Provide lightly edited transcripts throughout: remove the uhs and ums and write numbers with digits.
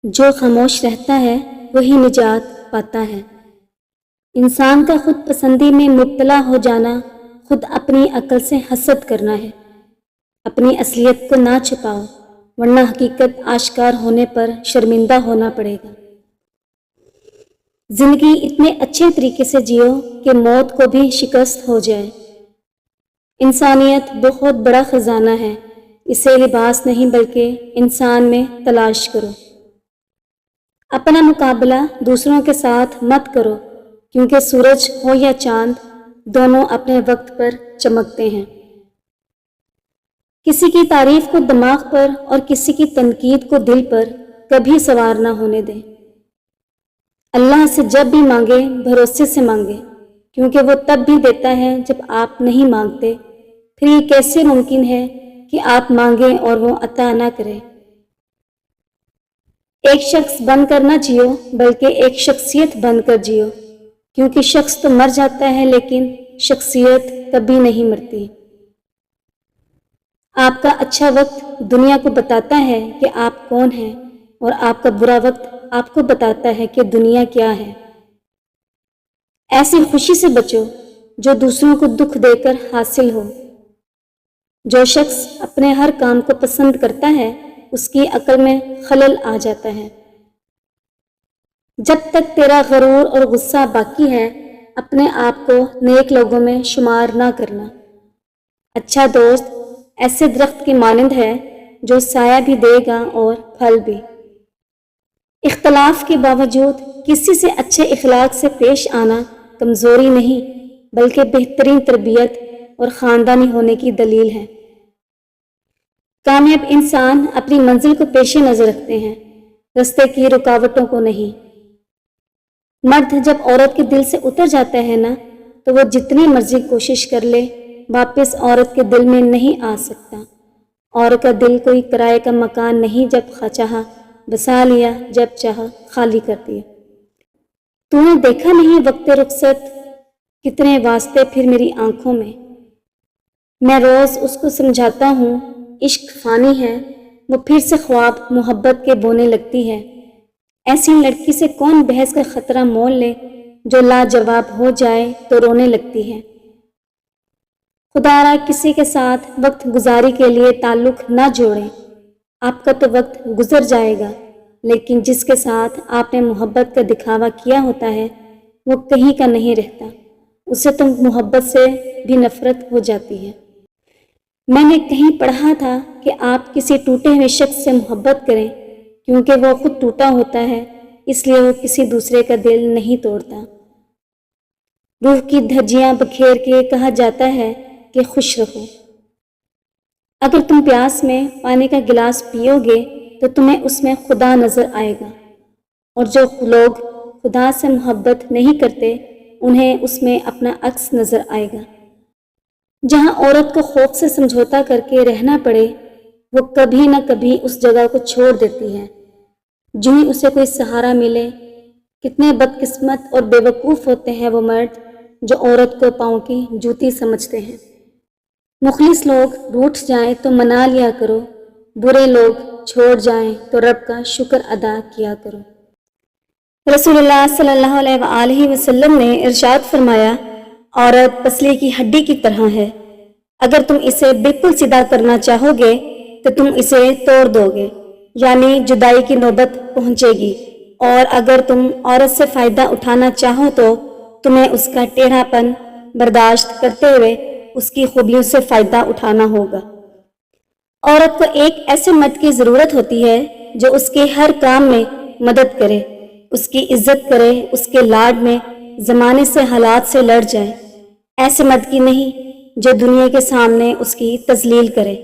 جو خاموش رہتا ہے وہی نجات پاتا ہے۔ انسان کا خود پسندی میں مبتلا ہو جانا خود اپنی عقل سے حسد کرنا ہے۔ اپنی اصلیت کو نہ چھپاؤ ورنہ حقیقت آشکار ہونے پر شرمندہ ہونا پڑے گا۔ زندگی اتنے اچھے طریقے سے جیو کہ موت کو بھی شکست ہو جائے۔ انسانیت بہت بڑا خزانہ ہے، اسے لباس نہیں بلکہ انسان میں تلاش کرو۔ اپنا مقابلہ دوسروں کے ساتھ مت کرو، کیونکہ سورج ہو یا چاند دونوں اپنے وقت پر چمکتے ہیں۔ کسی کی تعریف کو دماغ پر اور کسی کی تنقید کو دل پر کبھی سوار نہ ہونے دیں۔ اللہ سے جب بھی مانگے بھروسے سے مانگے، کیونکہ وہ تب بھی دیتا ہے جب آپ نہیں مانگتے۔ پھر یہ کیسے ممکن ہے کہ آپ مانگیں اور وہ عطا نہ کرے؟ ایک شخص بن کر نہ جیو بلکہ ایک شخصیت بن کر جیو، کیونکہ شخص تو مر جاتا ہے لیکن شخصیت کبھی نہیں مرتی۔ آپ کا اچھا وقت دنیا کو بتاتا ہے کہ آپ کون ہیں، اور آپ کا برا وقت آپ کو بتاتا ہے کہ دنیا کیا ہے۔ ایسی خوشی سے بچو جو دوسروں کو دکھ دے کر حاصل ہو۔ جو شخص اپنے ہر کام کو پسند کرتا ہے اس کی عقل میں خلل آ جاتا ہے۔ جب تک تیرا غرور اور غصہ باقی ہے اپنے آپ کو نیک لوگوں میں شمار نہ کرنا۔ اچھا دوست ایسے درخت کی مانند ہے جو سایہ بھی دے گا اور پھل بھی۔ اختلاف کے باوجود کسی سے اچھے اخلاق سے پیش آنا کمزوری نہیں بلکہ بہترین تربیت اور خاندانی ہونے کی دلیل ہے۔ کامیاب انسان اپنی منزل کو پیش نظر رکھتے ہیں، راستے کی رکاوٹوں کو نہیں۔ مرد جب عورت کے دل سے اتر جاتا ہے نا تو وہ جتنی مرضی کوشش کر لے واپس عورت کے دل میں نہیں آ سکتا۔ عورت کا دل کوئی کرائے کا مکان نہیں، جب چاہا بسا لیا، جب چاہا خالی کر دیا۔ تو نے دیکھا نہیں وقت رخصت کتنے واسطے پھر میری آنکھوں میں روز اس کو سمجھاتا ہوں عشق فانی ہے، وہ پھر سے خواب محبت کے بونے لگتی ہے۔ ایسی لڑکی سے کون بحث کا خطرہ مول لے، جو لاجواب ہو جائے تو رونے لگتی ہے۔ خدا را کسی کے ساتھ وقت گزاری کے لیے تعلق نہ جوڑیں، آپ کا تو وقت گزر جائے گا، لیکن جس کے ساتھ آپ نے محبت کا دکھاوا کیا ہوتا ہے وہ کہیں کا نہیں رہتا، اسے تو محبت سے بھی نفرت ہو جاتی ہے۔ میں نے کہیں پڑھا تھا کہ آپ کسی ٹوٹے ہوئے شخص سے محبت کریں، کیونکہ وہ خود ٹوٹا ہوتا ہے، اس لیے وہ کسی دوسرے کا دل نہیں توڑتا۔ روح کی دھجیاں بکھیر کے کہا جاتا ہے کہ خوش رہو۔ اگر تم پیاس میں پانی کا گلاس پیو گے تو تمہیں اس میں خدا نظر آئے گا، اور جو لوگ خدا سے محبت نہیں کرتے انہیں اس میں اپنا عکس نظر آئے گا۔ جہاں عورت کو خوف سے سمجھوتا کر کے رہنا پڑے وہ کبھی نہ کبھی اس جگہ کو چھوڑ دیتی ہے۔ جو ہی اسے کوئی سہارا ملے، کتنے بدقسمت اور بے وقوف ہوتے ہیں وہ مرد جو عورت کو پاؤں کی جوتی سمجھتے ہیں۔ مخلص لوگ روٹھ جائیں تو منا لیا کرو، برے لوگ چھوڑ جائیں تو رب کا شکر ادا کیا کرو۔ رسول اللہ صلی اللہ علیہ وآلہ وسلم نے ارشاد فرمایا، عورت پسلی کی ہڈی کی طرح ہے، اگر تم اسے بالکل سیدھا کرنا چاہو گے تو تم اسے توڑ دو گے، یعنی جدائی کی نوبت پہنچے گی، اور اگر تم عورت سے فائدہ اٹھانا چاہو تو تمہیں اس کا ٹیڑھا پن برداشت کرتے ہوئے اس کی خوبیوں سے فائدہ اٹھانا ہوگا۔ عورت کو ایک ایسے مرد کی ضرورت ہوتی ہے جو اس کے ہر کام میں مدد کرے، اس کی عزت کرے، اس کے لاڈ میں زمانے سے حالات سے لڑ جائے، ایسے مرد کی نہیں جو دنیا کے سامنے اس کی تذلیل کرے۔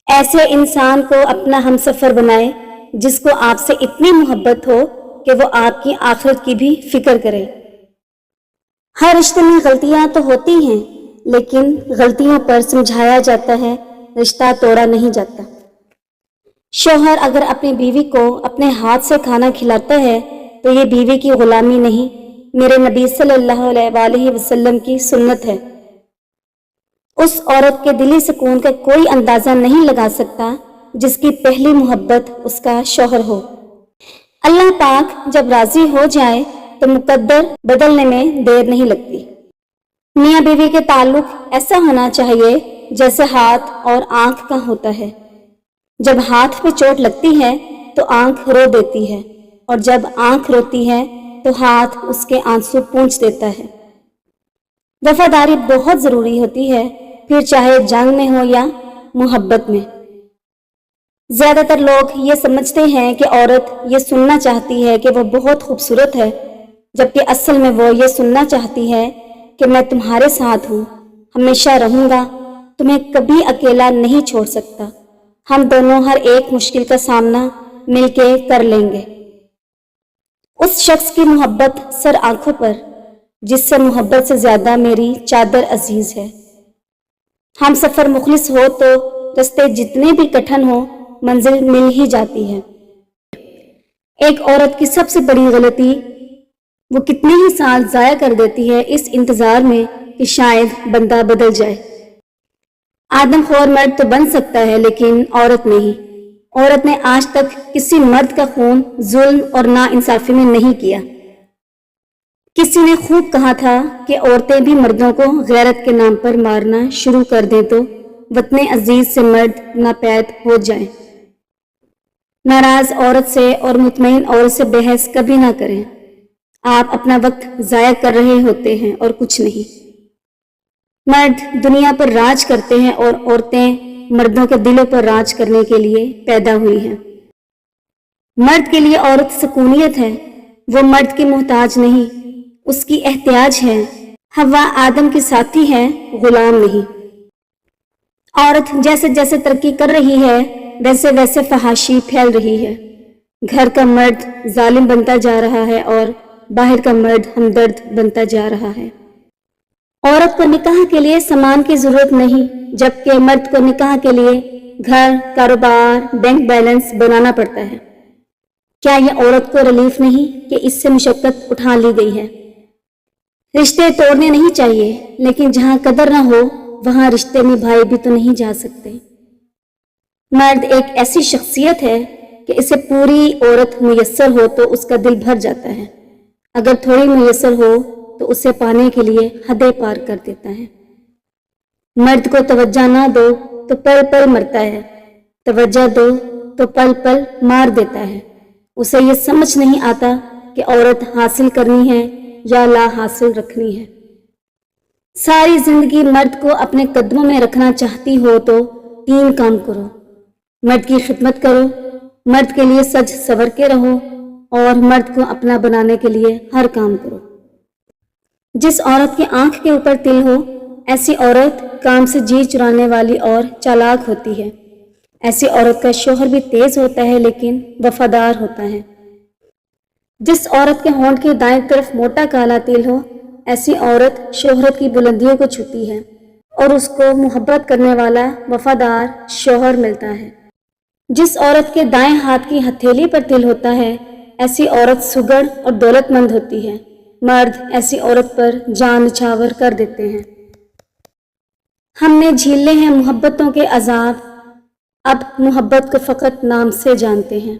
ایسے انسان کو اپنا ہمسفر بنائے جس کو آپ سے اتنی محبت ہو کہ وہ آپ کی آخرت کی بھی فکر کرے۔ ہر رشتے میں غلطیاں تو ہوتی ہیں، لیکن غلطیوں پر سمجھایا جاتا ہے، رشتہ توڑا نہیں جاتا۔ شوہر اگر اپنی بیوی کو اپنے ہاتھ سے کھانا کھلاتا ہے تو یہ بیوی کی غلامی نہیں، میرے نبی صلی اللہ علیہ وآلہ وسلم کی سنت ہے۔ اس عورت کے دلی سکون کا کوئی اندازہ نہیں لگا سکتا جس کی پہلی محبت اس کا شوہر ہو، اللہ پاک جب راضی ہو جائے تو مقدر بدلنے میں دیر نہیں لگتی۔ میاں بیوی کے تعلق ایسا ہونا چاہیے جیسے ہاتھ اور آنکھ کا ہوتا ہے۔ جب ہاتھ پہ چوٹ لگتی ہے تو آنکھ رو دیتی ہے، اور جب آنکھ روتی ہے تو ہاتھ اس کے آنسو پونچھ دیتا ہے۔ وفاداری بہت ضروری ہوتی ہے، پھر چاہے جنگ میں ہو یا محبت میں۔ زیادہ تر لوگ یہ سمجھتے ہیں کہ عورت یہ سننا چاہتی ہے کہ وہ بہت خوبصورت ہے، جبکہ اصل میں وہ یہ سننا چاہتی ہے کہ میں تمہارے ساتھ ہوں، ہمیشہ رہوں گا، تمہیں کبھی اکیلا نہیں چھوڑ سکتا، ہم دونوں ہر ایک مشکل کا سامنا مل کے کر لیں گے۔ اس شخص کی محبت سر آنکھوں پر، جس سے محبت سے زیادہ میری چادر عزیز ہے۔ ہم سفر مخلص ہو تو رستے جتنے بھی کٹھن ہو منزل مل ہی جاتی ہے۔ ایک عورت کی سب سے بڑی غلطی وہ کتنے ہی سال ضائع کر دیتی ہے اس انتظار میں کہ شاید بندہ بدل جائے۔ آدم خور مرد تو بن سکتا ہے لیکن عورت نہیں۔ عورت نے آج تک کسی مرد کا خون ظلم اور ناانصافی میں نہیں کیا۔ کسی نے خوب کہا تھا کہ عورتیں بھی مردوں کو غیرت کے نام پر مارنا شروع کر دیں تو وطن عزیز سے مرد ناپید ہو جائیں۔ ناراض عورت سے اور مطمئن عورت سے بحث کبھی نہ کریں۔ آپ اپنا وقت ضائع کر رہے ہوتے ہیں اور کچھ نہیں۔ مرد دنیا پر راج کرتے ہیں اور عورتیں مردوں کے دلوں پر راج کرنے کے لیے پیدا ہوئی ہیں۔ مرد کے لیے عورت سکونیت ہے، وہ مرد کی محتاج نہیں، اس کی احتیاج ہے۔ حوا آدم کی ساتھی ہے، غلام نہیں۔ عورت جیسے جیسے ترقی کر رہی ہے ویسے ویسے فحاشی پھیل رہی ہے۔ گھر کا مرد ظالم بنتا جا رہا ہے اور باہر کا مرد ہمدرد بنتا جا رہا ہے۔ عورت کو نکاح کے لیے سامان کی ضرورت نہیں، جبکہ مرد کو نکاح کے لیے گھر، کاروبار، بینک بیلنس بنانا پڑتا ہے۔ کیا یہ عورت کو ریلیف نہیں کہ اس سے مشقت اٹھا لی گئی ہے؟ رشتے توڑنے نہیں چاہیے، لیکن جہاں قدر نہ ہو وہاں رشتے نبھائے بھی تو نہیں جا سکتے۔ مرد ایک ایسی شخصیت ہے کہ اسے پوری عورت میسر ہو تو اس کا دل بھر جاتا ہے، اگر تھوڑی میسر ہو تو اسے پانے کے لیے حدیں پار کر دیتا ہے۔ مرد کو توجہ نہ دو تو پل پل مرتا ہے، توجہ دو تو پل پل مار دیتا ہے۔ اسے یہ سمجھ نہیں آتا کہ عورت حاصل کرنی ہے یا لا حاصل رکھنی ہے۔ ساری زندگی مرد کو اپنے قدموں میں رکھنا چاہتی ہو تو 3 کام کرو۔ مرد کی خدمت کرو، مرد کے لیے سج سور کے رہو، اور مرد کو اپنا بنانے کے لیے ہر کام کرو۔ جس عورت کی آنکھ کے اوپر تل ہو، ایسی عورت کام سے جی چرانے والی اور چالاک ہوتی ہے۔ ایسی عورت کا شوہر بھی تیز ہوتا ہے لیکن وفادار ہوتا ہے۔ جس عورت کے ہونٹ کی دائیں طرف موٹا کالا تل ہو، ایسی عورت شہرت کی بلندیوں کو چھوتی ہے اور اس کو محبت کرنے والا وفادار شوہر ملتا ہے۔ جس عورت کے دائیں ہاتھ کی ہتھیلی پر تل ہوتا ہے، ایسی عورت سگڑ اور دولت مند ہوتی ہے۔ مرد ایسی عورت پر جان نچھاور کر دیتے ہیں۔ ہم نے جھیلے ہیں محبتوں کے عذاب، اب محبت کو فقط نام سے جانتے ہیں۔